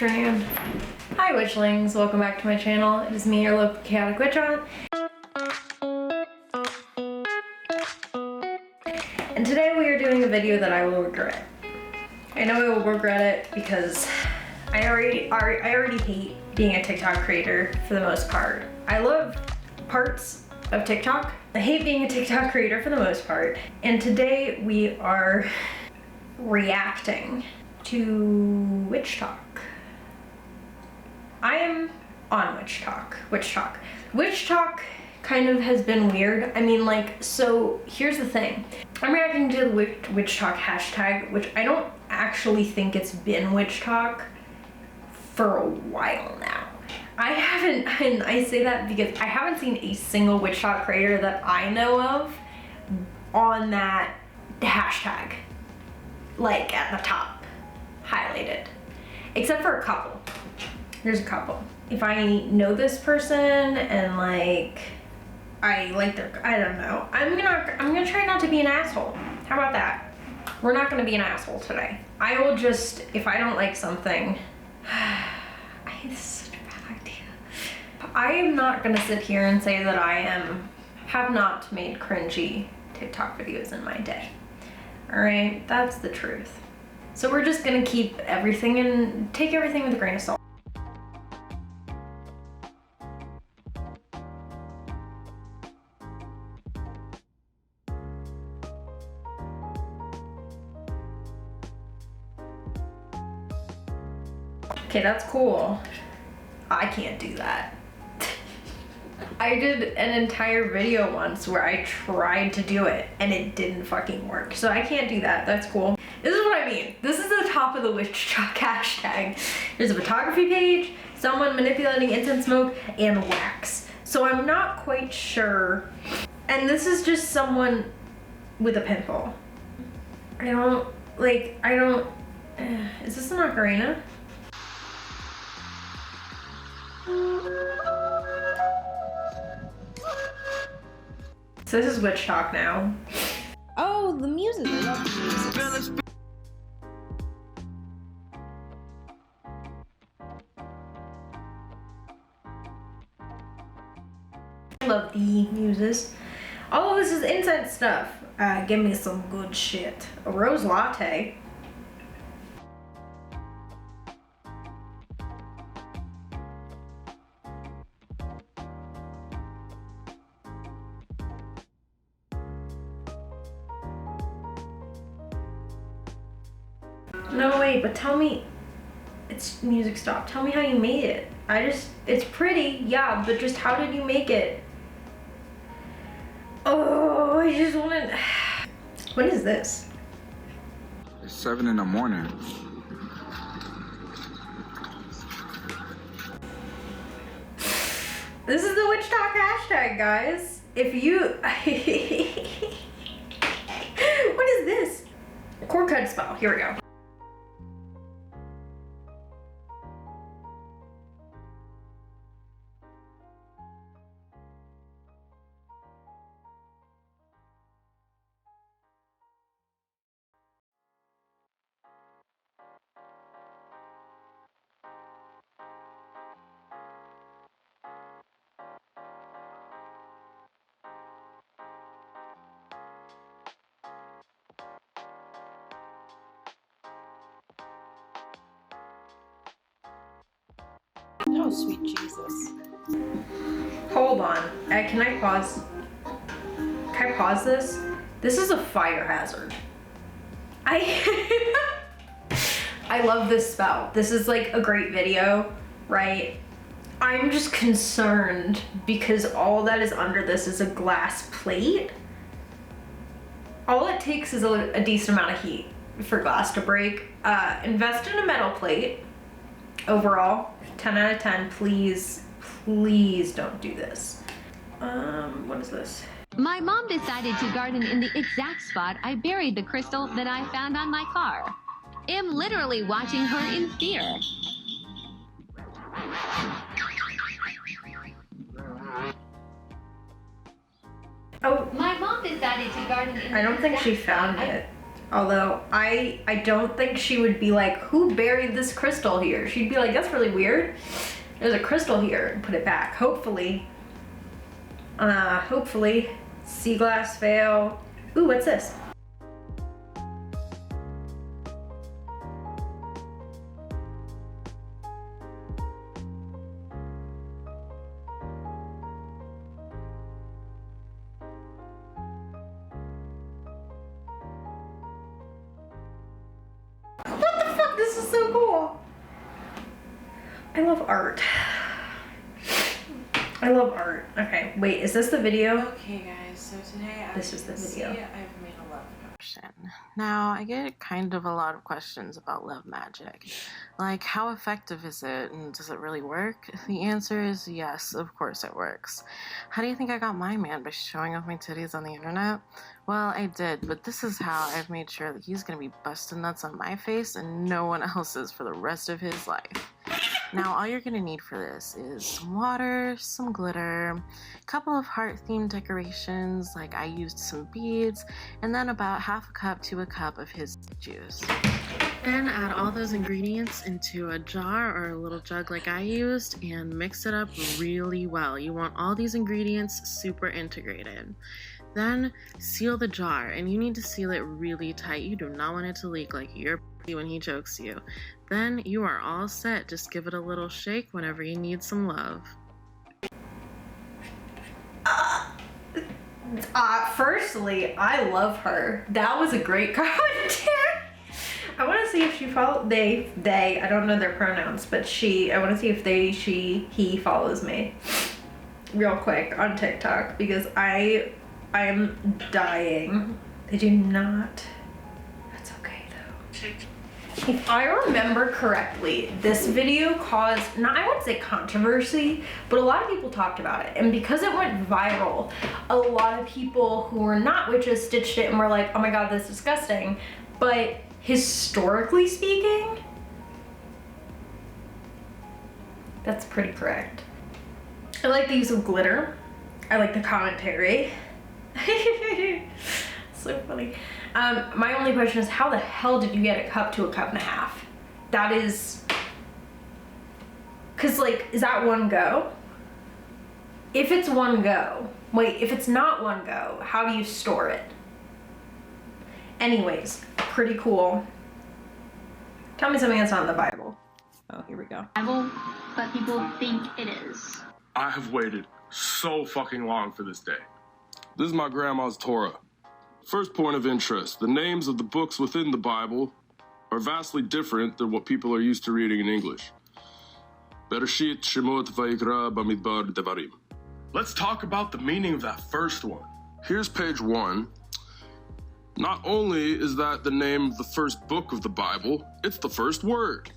afternoon. Hi witchlings, welcome back to my channel. It is me, your local chaotic witchot. And today we are doing a video that I will regret. I know I will regret it because I already hate being a TikTok creator for the most part. I love parts of TikTok. I hate being a TikTok creator for the most part. And today we are reacting to Witchtok. I am on Witchtok. Witchtok kind of has been weird. I mean, like, so here's the thing. I'm reacting to the Witchtok hashtag, which I don't actually think it's been Witchtok for a while now. I haven't, and I say that because I haven't seen a single Witchtok creator that I know of on that hashtag, like at the top, highlighted, except for a couple. There's a couple. If I know this person and like, I like their, I don't know. I'm gonna try not to be an asshole. How about that? We're not gonna be an asshole today. I will just, if I don't like something, this is such a bad idea. I am not gonna sit here and say that I have not made cringy TikTok videos in my day. All right, that's the truth. So we're just gonna keep everything and take everything with a grain of salt. Okay, that's cool. I can't do that. I did an entire video once where I tried to do it and it didn't fucking work. So I can't do that. That's cool. This is what I mean. This is the top of the Witchtok hashtag. There's a photography page, someone manipulating incense smoke, and wax. So I'm not quite sure. And this is just someone with a pimple. Is this an ocarina? So this is Witchtok now. Oh, the music. I love the music. I love the muses. All of this is incense stuff. Give me some good shit. A rose latte. No, wait, but tell me, it's music stop. Tell me how you made it. It's pretty, yeah, but just how did you make it? Oh, I just wanted, what is this? It's 7 in the morning. This is the Witchtok hashtag, guys. If you, what is this? Cord cut spell, here we go. Oh, sweet Jesus. Hold on. Can I pause? Can I pause this? This is a fire hazard. I love this spell. This is like a great video, right? I'm just concerned because all that is under this is a glass plate. All it takes is a decent amount of heat for glass to break. Invest in a metal plate. Overall, 10 out of 10, please don't do this. What is this? My mom decided to garden in the exact spot I buried the crystal that I found on my car. Am literally watching her in fear. Oh, My mom decided to garden in I don't the think exact she spot found I- it. Although I don't think she would be like, who buried this crystal here? She'd be like, that's really weird. There's a crystal here, and put it back. Hopefully. Hopefully. Sea glass veil. Ooh, what's this? What the fuck? This is so cool. I love art. I love art. Okay, wait, is this the video? Okay guys, so today This is the video. I've made a love potion. Now, I get kind of a lot of questions about love magic. Like, how effective is it and does it really work? The answer is yes, of course it works. How do you think I got my man? By showing off my titties on the internet? Well, I did, but this is how I've made sure that he's gonna be busting nuts on my face and no one else's for the rest of his life. Now, all you're gonna need for this is some water, some glitter, a couple of heart-themed decorations, like I used some beads, and then about half a cup to a cup of his juice. Then add all those ingredients into a jar or a little jug like I used and mix it up really well. You want all these ingredients super integrated. Then seal the jar, and you need to seal it really tight. You do not want it to leak like your when he chokes you. Then you are all set. Just give it a little shake whenever you need some love. Firstly, I love her. That was a great content. I want to see if she followed they. I don't know their pronouns, but she. I want to see if they, she, he follows me, real quick on TikTok because I am dying. They do not. That's okay though. If I remember correctly, this video caused, I wouldn't say controversy, but a lot of people talked about it. And because it went viral, a lot of people who were not witches stitched it and were like, oh my god, that's disgusting. But historically speaking, that's pretty correct. I like the use of glitter. I like the commentary. So funny. My only question is, how the hell did you get a cup to a cup and a half? That is, cause like, is that one go? If it's one go, wait, if it's not one go, how do you store it? Anyways, pretty cool. Tell me something that's not in the Bible. Oh, here we go. Bible, but people think it is. I have waited so fucking long for this day. This is my grandma's Torah. First point of interest, the names of the books within the Bible are vastly different than what people are used to reading in English. Bereshit, Shemot, Vayikra, Bamidbar, Devarim. Let's talk about the meaning of that first one. Here's page 1. Not only is that the name of the first book of the Bible, it's the first word.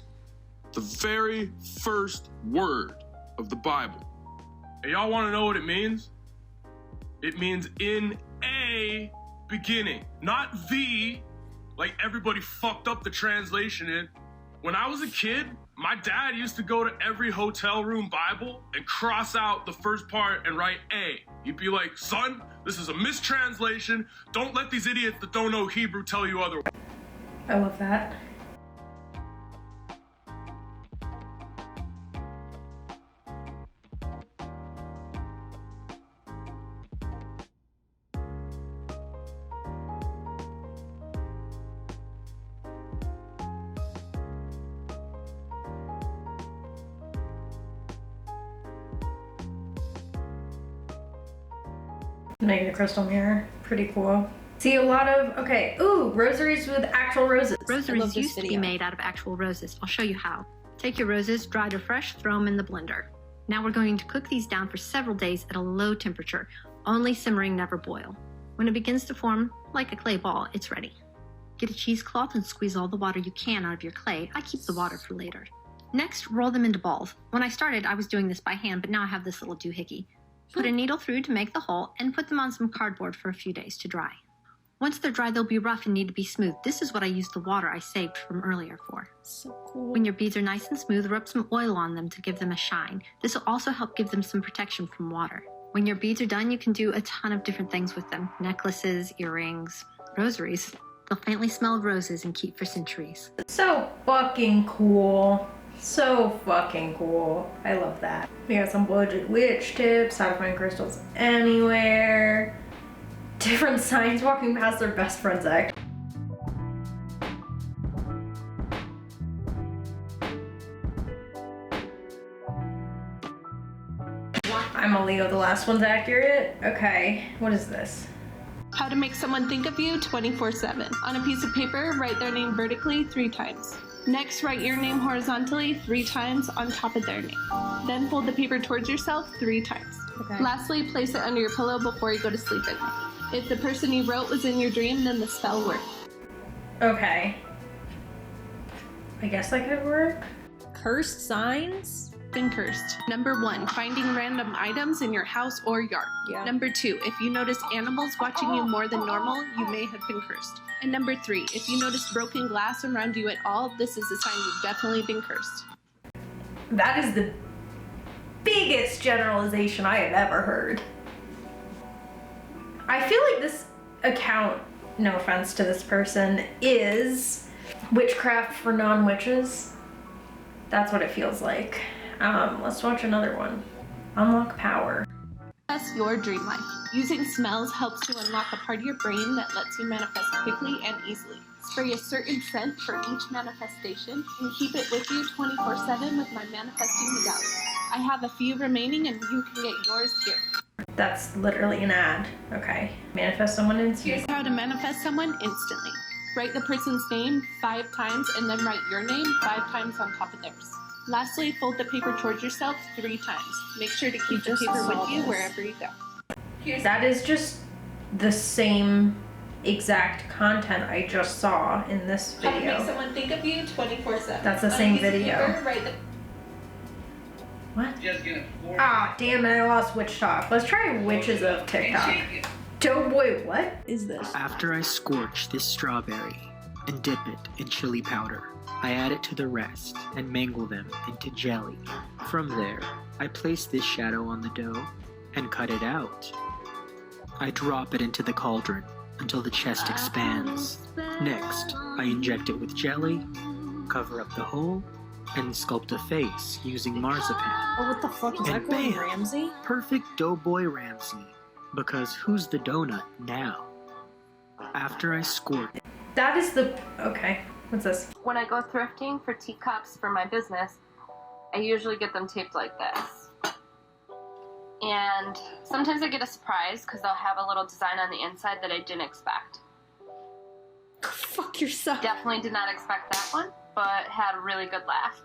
The very first word of the Bible. And y'all wanna know what it means? It means in a beginning, not the, like everybody fucked up the translation in. When I was a kid, my dad used to go to every hotel room Bible and cross out the first part and write A. He'd be like, son, this is a mistranslation. Don't let these idiots that don't know Hebrew tell you otherwise. I love that. Making a crystal mirror, pretty cool. See a lot of, okay, ooh, rosaries with actual roses. Rosaries used to be made out of actual roses. I'll show you how. Take your roses, dried or fresh, throw them in the blender. Now we're going to cook these down for several days at a low temperature, only simmering, never boil. When it begins to form like a clay ball, it's ready. Get a cheesecloth and squeeze all the water you can out of your clay. I keep the water for later. Next, roll them into balls. When I started, I was doing this by hand, but now I have this little doohickey. Put a needle through to make the hole and put them on some cardboard for a few days to dry. Once they're dry, they'll be rough and need to be smooth. This is what I used the water I saved from earlier for. So cool. When your beads are nice and smooth, rub some oil on them to give them a shine. This will also help give them some protection from water. When your beads are done, you can do a ton of different things with them. Necklaces, earrings, rosaries. They'll faintly smell of roses and keep for centuries. So fucking cool. So fucking cool. I love that. We got some budget witch tips, how to find crystals anywhere. Different signs walking past their best friend's ex. I'm a Leo, the last one's accurate. Okay, what is this? How to make someone think of you 24/7. On a piece of paper, write their name vertically 3 times. Next, write your name horizontally 3 times on top of their name. Then fold the paper towards yourself 3 times. Okay. Lastly, place it under your pillow before you go to sleep at night. If the person you wrote was in your dream, then the spell worked. Okay. I guess that could work. Cursed signs? Been cursed. Number 1, finding random items in your house or yard. Yeah. Number 2, if you notice animals watching you more than normal, you may have been cursed. And number 3, if you notice broken glass around you at all, this is a sign you've definitely been cursed. That is the biggest generalization I have ever heard. I feel like this account, no offense to this person, is witchcraft for non-witches. That's what it feels like. Let's watch another one. Unlock power. Manifest your dream life. Using smells helps to unlock a part of your brain that lets you manifest quickly and easily. Spray a certain scent for each manifestation and keep it with you 24/7 with my manifesting medallion. I have a few remaining and you can get yours here. That's literally an ad. Okay. Manifest someone instantly. Here's how to manifest someone instantly. Write the person's name 5 times and then write your name 5 times on top of theirs. Lastly, fold the paper towards yourself 3 times. Make sure to keep the paper with you wherever you go. That is just the same exact content I just saw in this How to make video. someone think of you 24/7. That's the On a same piece of video. paper, write the What? Ah, damn it, I lost Witchtok. Let's try Witches of TikTok. Doughboy, what is this? After I scorch this strawberry and dip it in chili powder, I add it to the rest and mangle them into jelly. From there, I place this shadow on the dough and cut it out. I drop it into the cauldron until the chest expands. Next, I inject it with jelly, cover up the hole, and sculpt a face using marzipan. Oh, what the fuck is that, And Gordon bam! Ramsay? Perfect Doughboy Ramsay. Because who's the donut now? After I squirt. That is the... Okay, what's this? When I go thrifting for teacups for my business, I usually get them taped like this. And sometimes I get a surprise because they'll have a little design on the inside that I didn't expect. Fuck yourself. Definitely did not expect that one, but had a really good laugh.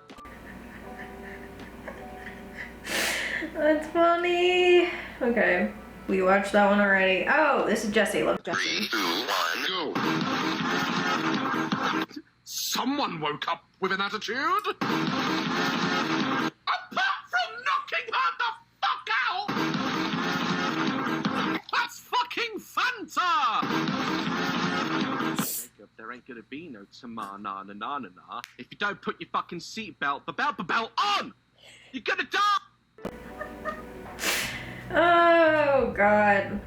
That's funny. Okay, we watched that one already. Oh, this is Jesse. Love Jesse. 3, 2, 1, go. Someone woke up with an attitude. Apart from knocking her the fuck out, that's fucking Fanta. Jacob, there ain't gonna be no ta-na-na-na-na-na if you don't put your fucking seatbelt, belt on. You're gonna die. Oh, God.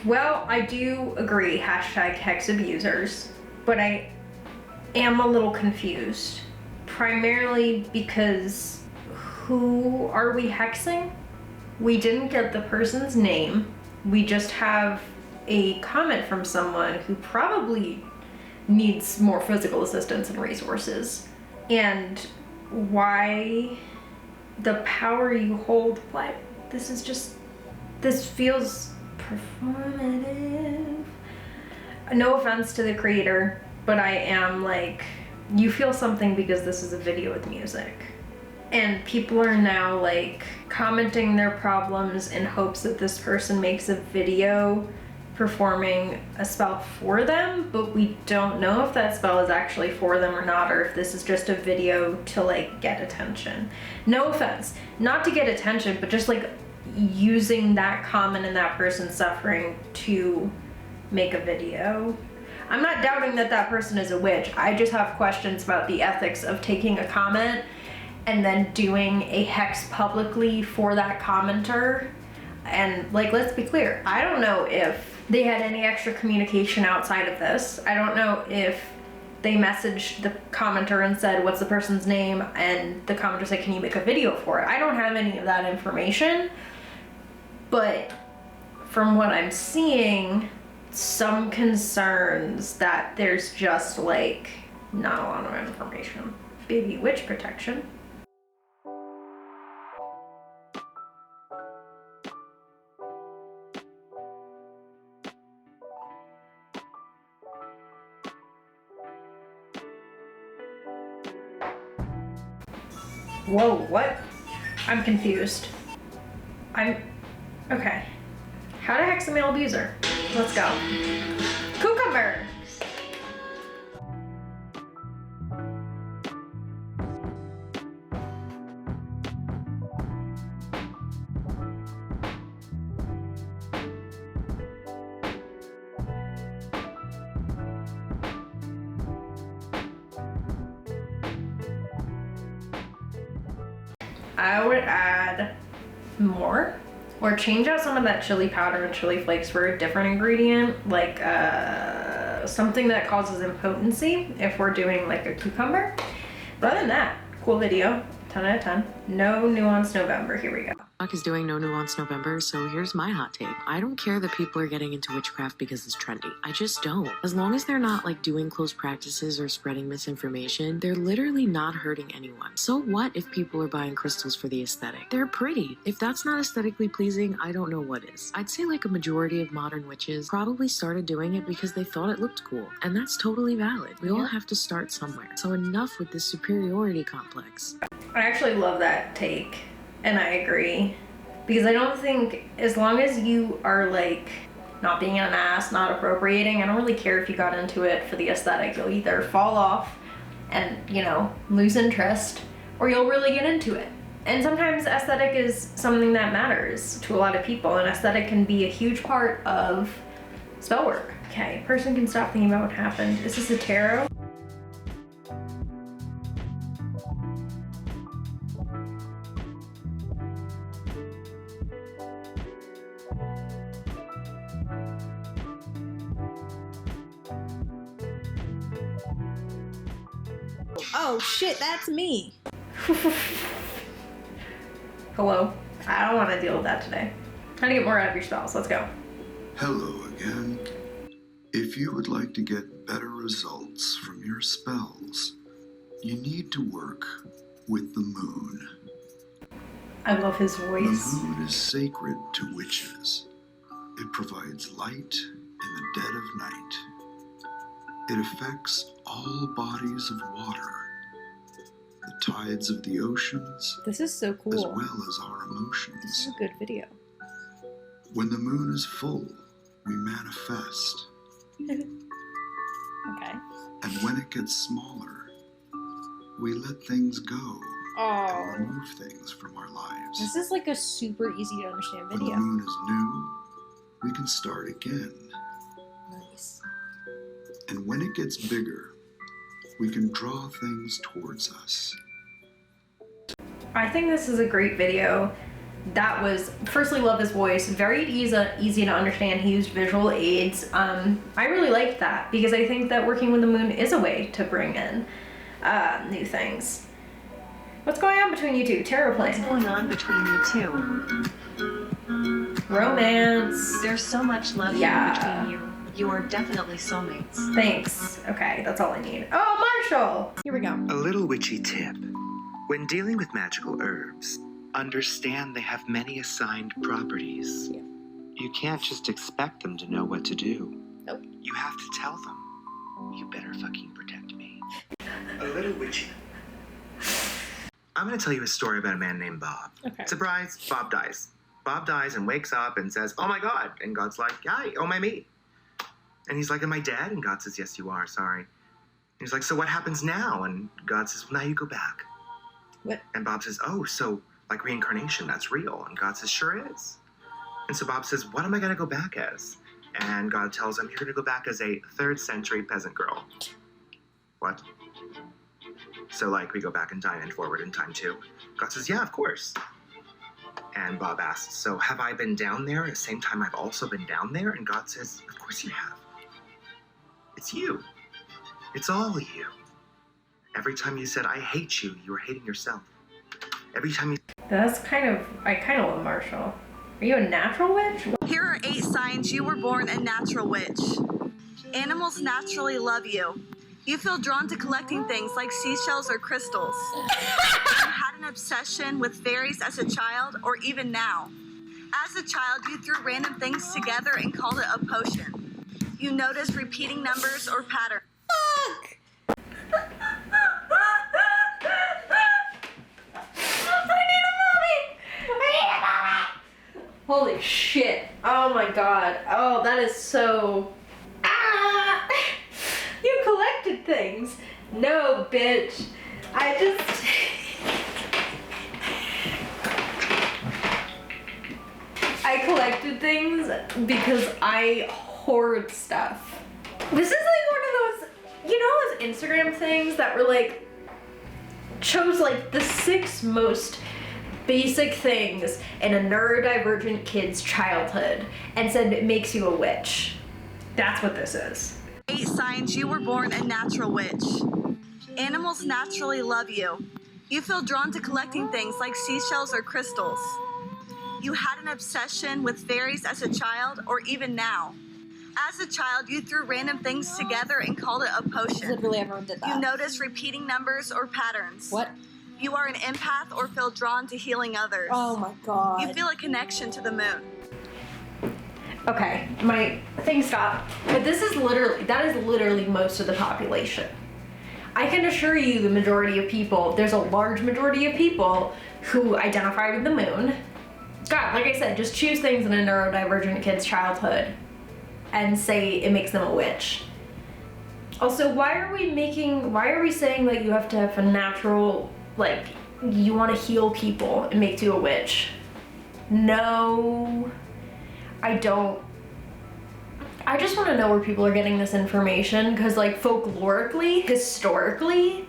Well, I do agree, hashtag hex abusers, but I am a little confused. Primarily because who are we hexing? We didn't get the person's name. We just have a comment from someone who probably needs more physical assistance and resources. And why the power you hold, what? This feels performative. No offense to the creator, but I am like, you feel something because this is a video with music. And people are now like commenting their problems in hopes that this person makes a video performing a spell for them, but we don't know if that spell is actually for them or not, or if this is just a video to like get attention. No offense, not to get attention, but just like using that comment and that person's suffering to make a video. I'm not doubting that that person is a witch. I just have questions about the ethics of taking a comment and then doing a hex publicly for that commenter. And like, let's be clear, I don't know if they had any extra communication outside of this. I don't know if they messaged the commenter and said, what's the person's name? And the commenter said, can you make a video for it? I don't have any of that information. But from what I'm seeing, some concerns that there's just like not a lot of information. Baby witch protection. Whoa, what? I'm confused. Okay. How to hex a male abuser. Let's go. Cucumber! I would add more, or change out some of that chili powder and chili flakes for a different ingredient, like something that causes impotency if we're doing like a cucumber. But other than that, cool video, 10 out of 10. No nuance November, here we go. Is doing No Nuance November, so here's my hot take. I don't care that people are getting into witchcraft because it's trendy. I just don't. As long as they're not like doing close practices or spreading misinformation, they're literally not hurting anyone. So what if people are buying crystals for the aesthetic? They're pretty. If that's not aesthetically pleasing, I don't know what is. I'd say like a majority of modern witches probably started doing it because they thought it looked cool, and that's totally valid. We all have to start somewhere. So enough with this superiority complex. I actually love that take, and I agree. Because I don't think, as long as you are like not being an ass, not appropriating, I don't really care if you got into it for the aesthetic. You'll either fall off and, you know, lose interest, or you'll really get into it. And sometimes aesthetic is something that matters to a lot of people, and aesthetic can be a huge part of spell work. Okay, person can stop thinking about what happened. Is this a tarot? Oh shit, that's me. Hello. I don't want to deal with that today. How to get more out of your spells. Let's go. Hello again. If you would like to get better results from your spells, you need to work with the moon. I love his voice. The moon is sacred to witches. It provides light in the dead of night. It affects all bodies of water, the tides of the oceans, This is so cool. as well as our emotions. This is a good video. When the moon is full, we manifest. Okay. And when it gets smaller, we let things go Oh. and remove things from our lives. This is like a super easy to understand When video. the moon is new, we can start again. Nice. And when it gets bigger, we can draw things towards us. I think this is a great video. That was, firstly, love his voice. Very easy to understand. He used visual aids. I really liked that because I think that working with the moon is a way to bring in new things. What's going on between you two? Tarot playing. What's going on between you two? Romance. There's so much love between you. You are definitely soulmates. Thanks. Okay, that's all I need. Oh, Marshall! Here we go. A little witchy tip. When dealing with magical herbs, understand they have many assigned properties. Yeah. You can't just expect them to know what to do. Nope. You have to tell them. You better fucking protect me. A little witchy. I'm gonna tell you a story about a man named Bob. Okay. Surprise, Bob dies. Bob dies and wakes up and says, "Oh my God." And God's like, "Hi, oh my meat." And he's like, "Am I dead?" And God says, "Yes, you are, sorry." And he's like, "So what happens now?" And God says, "Well, now you go back." What? And Bob says, "Oh, so like reincarnation, that's real." And God says, "Sure is." And so Bob says, "What am I going to go back as?" And God tells him, "You're going to go back as a 3rd century peasant girl." What? So like we go back in time and forward in time too. God says, "Yeah, of course." And Bob asks, "So have I been down there at the same time I've also been down there?" And God says, "Of course you have. It's you. It's all you. Every time you said, 'I hate you,' you were hating yourself. Every time you..." That's I kind of love Marshall. Are you a natural witch? Here are 8 signs you were born a natural witch. Animals naturally love you. You feel drawn to collecting things like seashells or crystals. You had an obsession with fairies as a child or even now. As a child, you threw random things together and called it a potion. You noticed repeating numbers or patterns. Fuck! Holy shit. Oh my god. Oh, that is so... Ah! You collected things. No, bitch. I just... I collected things because I hoard stuff. This is like one of those, you know, those Instagram things that were like, chose like the 6 most basic things in a neurodivergent kid's childhood and said it makes you a witch. That's what this is. 8 signs you were born a natural witch. Animals naturally love you. You feel drawn to collecting things like seashells or crystals. You had an obsession with fairies as a child or even now. As a child, you threw random things together and called it a potion. Literally everyone did that. You noticed repeating numbers or patterns. What? You are an empath or feel drawn to healing others. Oh my god. You feel a connection to the moon. Okay, my thing stopped. But this is literally most of the population. I can assure you the majority of people, there's a large majority of people who identify with the moon. God, like I said, just choose things in a neurodivergent kid's childhood and say it makes them a witch. Also, why are we saying that you have to have a natural, like, you want to heal people and make you a witch? No, I don't. I just want to know where people are getting this information, because like folklorically, historically,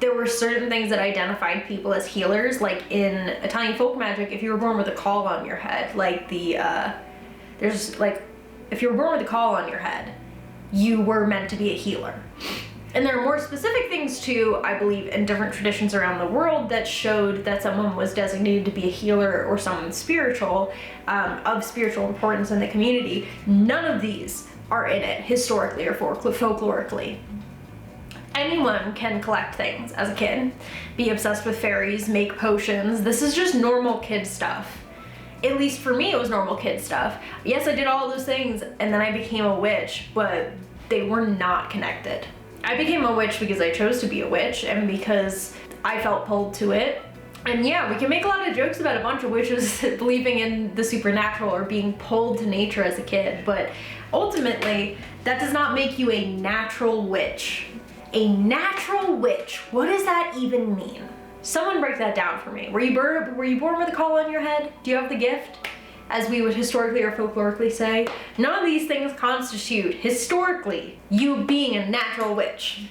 there were certain things that identified people as healers. Like in Italian folk magic, if you were born with a caul on your head, like if you were born with a caul on your head, you were meant to be a healer. And there are more specific things too, I believe, in different traditions around the world that showed that someone was designated to be a healer or someone spiritual, of spiritual importance in the community. None of these are in it, historically or folklorically. Anyone can collect things as a kid, be obsessed with fairies, make potions. This is just normal kid stuff. At least for me, it was normal kid stuff. Yes, I did all those things, and then I became a witch, but they were not connected. I became a witch because I chose to be a witch and because I felt pulled to it. And yeah, we can make a lot of jokes about a bunch of witches believing in the supernatural or being pulled to nature as a kid, but ultimately, that does not make you a natural witch. A natural witch, what does that even mean? Someone break that down for me. Were you born with a caul on your head? Do you have the gift? As we would historically or folklorically say, none of these things constitute, historically, you being a natural witch.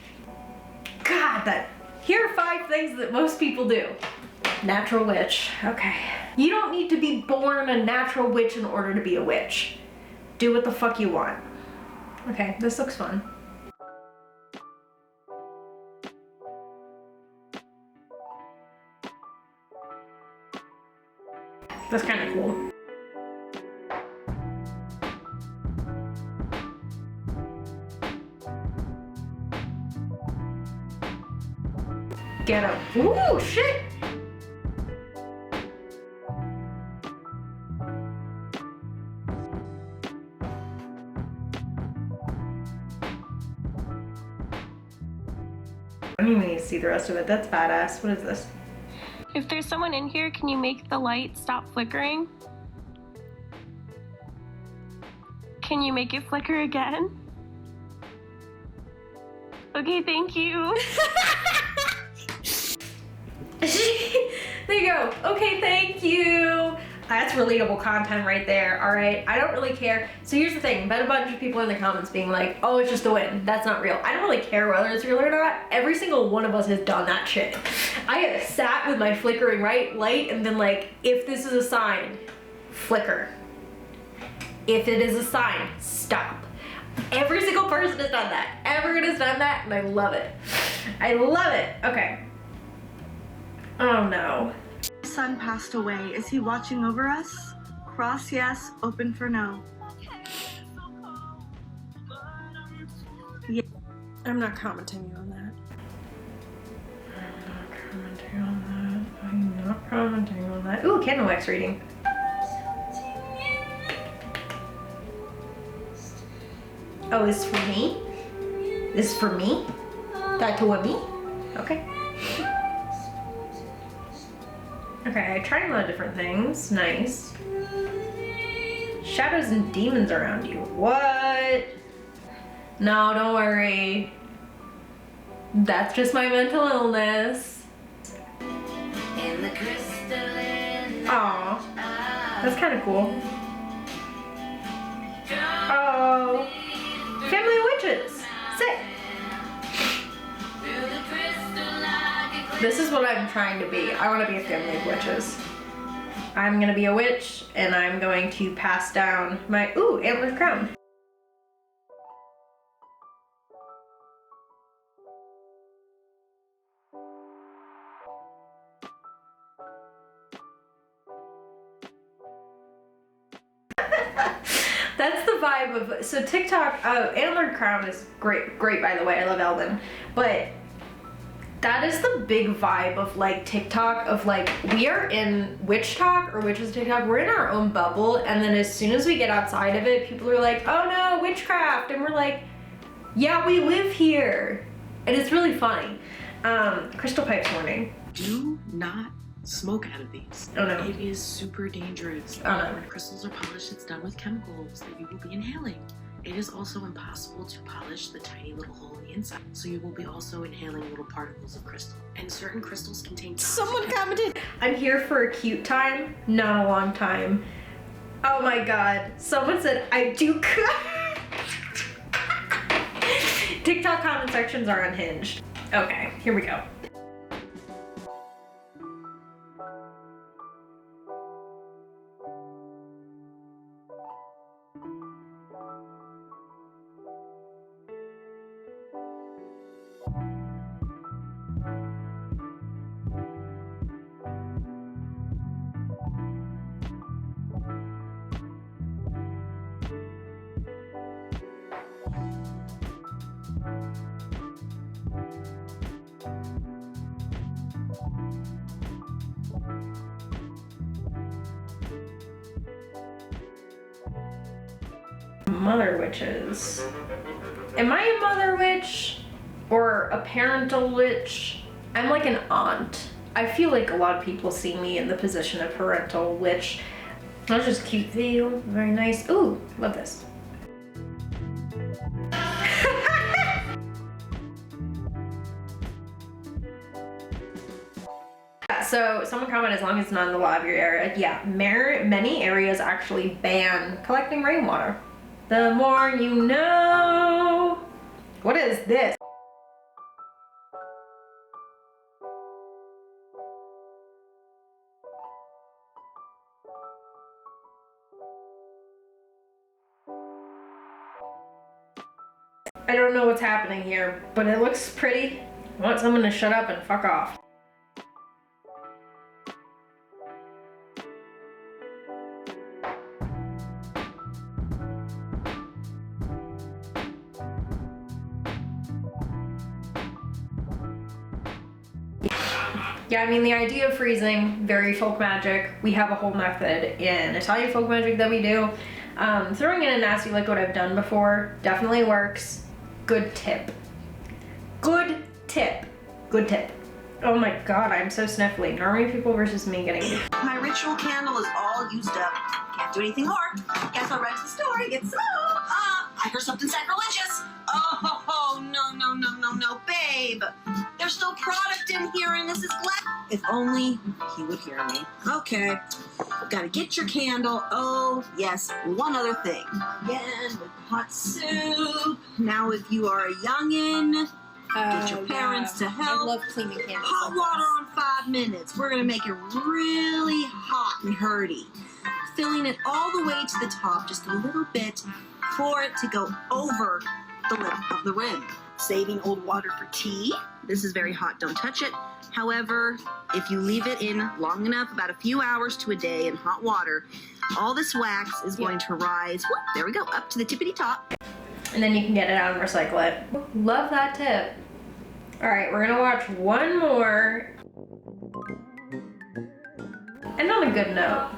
God, here are 5 things that most people do. Natural witch, okay. You don't need to be born a natural witch in order to be a witch. Do what the fuck you want. Okay, this looks fun. That's kind of cool. Get up. Ooh, shit! I don't even need to see the rest of it. That's badass. What is this? If there's someone in here, can you make the light stop flickering? Can you make it flicker again? Okay, thank you. There you go. Okay, thank you. That's relatable content right there, all right? I don't really care. So here's the thing, bet a bunch of people in the comments being like, oh, it's just a win. That's not real. I don't really care whether it's real or not. Every single one of us has done that shit. I have sat with my flickering light and been like, if this is a sign, flicker. If it is a sign, stop. Every single person has done that. Everyone has done that, and I love it. I love it. Okay. Oh no. Son passed away. Is he watching over us? Cross yes, open for no. Yeah. I'm not commenting on that. I'm not commenting on that. Ooh, candle wax reading. Oh, this is for me? This is for me? That to me? Okay. Okay, I tried a lot of different things. Nice. Shadows and demons around you. What? No, don't worry. That's just my mental illness. Aw. That's kind of cool. Oh. Family of witches. Sick. This is what I'm trying to be. I want to be a family of witches. I'm gonna be a witch, and I'm going to pass down my, ooh, antler crown. That's the vibe of, so TikTok, antler crown is great by the way, I love Elden, but that is the big vibe of like TikTok, of like, we are in Witchtok or Witches TikTok, we're in our own bubble, and then as soon as we get outside of it, people are like, oh no, witchcraft, and we're like, yeah, we live here, and it's really funny. Crystal pipes warning. Do not smoke out of these. Oh no. It is super dangerous. Oh no. When crystals are polished, it's done with chemicals that you will be inhaling. It is also impossible to polish the tiny little hole in the inside, so you will be also inhaling little particles of crystal. And certain crystals contain Someone commented, I'm here for a cute time, not a long time. Oh my god. Someone said, I do TikTok comment sections are unhinged. Okay, here we go. Mother witches. Am I a mother witch or a parental witch? I'm like an aunt. I feel like a lot of people see me in the position of parental witch. That's just cute video, very nice. Ooh, love this. So someone commented, as long as it's not in the lobby area. Yeah, many areas actually ban collecting rainwater. The more you know. What is this? I don't know what's happening here, but it looks pretty. I want someone to shut up and fuck off. Yeah, I mean, the idea of freezing, very folk magic. We have a whole method in Italian folk magic that we do. Throwing in a nasty like what I've done before definitely works. Good tip. Good tip. Good tip. Oh my god, I'm so sniffly. Normally people versus me getting... My ritual candle is all used up. Can't do anything more. Guess I'll run to the store and get some. I heard something sacrilegious. Oh, no, babe. There's no product in here and this is glass. If only he would hear me. Okay. Gotta get your candle. Oh, yes, one other thing. Again, with hot soup. Now, if you are a youngin', get your parents to help. I love cleaning candles. Hot water on 5 minutes. We're gonna make it really hot and hearty. Filling it all the way to the top, just a little bit, for it to go over the lip of the rim. Saving old water for tea. This is very hot, don't touch it. However, if you leave it in long enough, about a few hours to a day in hot water, all this wax is going to rise, whoop, there we go, up to the tippity top. And then you can get it out and recycle it. Love that tip. All right, we're gonna watch one more. And on a good note.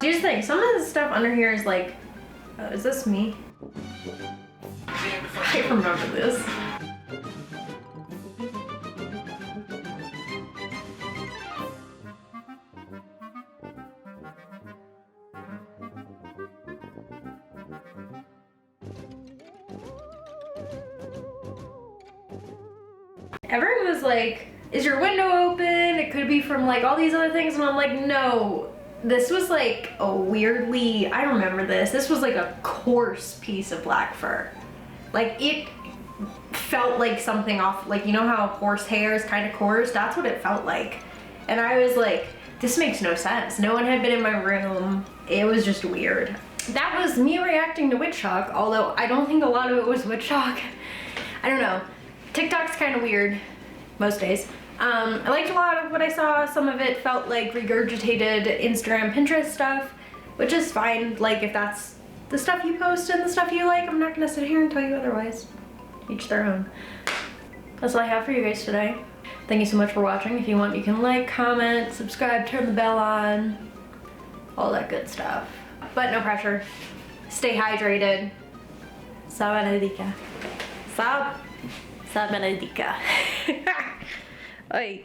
Here's the thing, some of the stuff under here is like, is this me? I remember this. Everyone was like, is your window open? It could be from like all these other things. And I'm like, no. This was like a weirdly, I remember this. This was like a coarse piece of black fur. Like it felt like something off, like you know how horse hair is kind of coarse? That's what it felt like. And I was like, this makes no sense. No one had been in my room. It was just weird. That was me reacting to Witchtok, although I don't think a lot of it was Witchtok. I don't know. TikTok's kind of weird most days. I liked a lot of what I saw. Some of it felt like regurgitated Instagram, Pinterest stuff, which is fine. Like if that's the stuff you post and the stuff you like, I'm not gonna sit here and tell you otherwise. Each their own. That's all I have for you guys today. Thank you so much for watching. If you want, you can like, comment, subscribe, turn the bell on, all that good stuff. But no pressure. Stay hydrated. Sa benedica. Sa benedica. Oi.